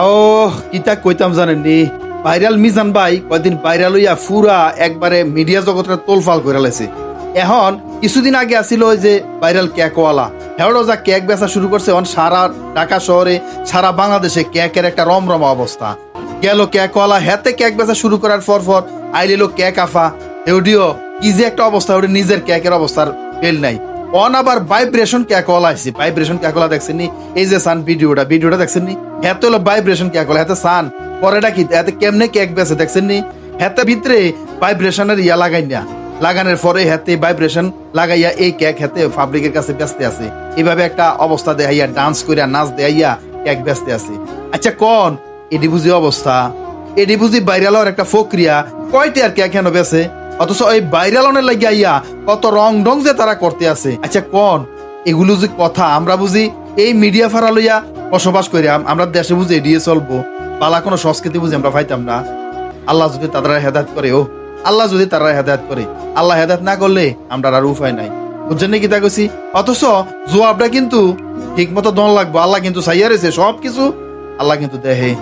ও কিতা কইতাম জানেন নি, ভাইরাল মিজান ভাই কয়দিন ভাইরাল হইয়া ফুরা একবারে মিডিয়া জগৎটা তোলফাল করে লাইছে। এখন কিছুদিন আগে আসিল ওই যে ভাইরাল কেকওয়ালা, হেওড়ো যা কেক বেচা শুরু করছে। এখন সারা ঢাকা শহরে সারা বাংলাদেশে কেকের একটা রমরমা অবস্থা। গেল কেকওয়ালা হেতে কেক বেচা শুরু করার পর আইলিল কেক আফা এউডিও কি যে একটা অবস্থা, ওটা নিজের কেকের অবস্থার ফেল নাই। অন আবার ভাইব্রেশন কেকওয়ালা আসছে। ভাইব্রেশন কেকওয়ালা দেখছেন নি? এই যে সান ভিডিওটা দেখছেন নি? হেতে হলো ভাইব্রেশন কেকওয়ালা, হেতে সান পরেটা কি এতে কেমনে কেক বেছে দেখছেন নি? হেতে ভিতরে ভাইব্রেশনের ইয়া লাগাই না, লাগানোর পরে হেতে ভাইব্রেশন লাগাইয়া এই কেক হেতে ফাব্রিকের কাছে বেচতে আছে। এইভাবে একটা অবস্থা দেখাইয়া ডান্স করিয়া নাচ দেখাইয়া কেক বেচতে আছে। আচ্ছা কোন এডি বুঝি অবস্থা, এডি বুঝি ভাইরাল হওয়ার একটা প্রক্রিয়া। কয়টি আর কেক কেন বেছে, অথচ এই ভাইরালনের লাগিয়া ইয়া কত রং ঢং যে তারা করতে আছে। আচ্ছা কোন এগুলো যে কথা আমরা বুঝি এই মিডিয়া ফারা লইয়া বসবাস করি, আমরা দেশে বুঝি এড়িয়ে চলবো, পালা কোনো সংস্কৃতি বুঝি আমরা পাইতাম না। আল্লাহ যদি তারা হেদায়ত করে, আল্লাহ যদি তারা হেদায়ত করে, আল্লাহ হেদায়ত না করলে আমরা আর উপায় নাই। বুঝছেন নাকি তা কইছি? অথচ জবাবটা কিন্তু ঠিক মতো দন লাগবো। আল্লাহ কিন্তু চাইয়া রয়েছে সবকিছু, আল্লাহ কিন্তু দেহে।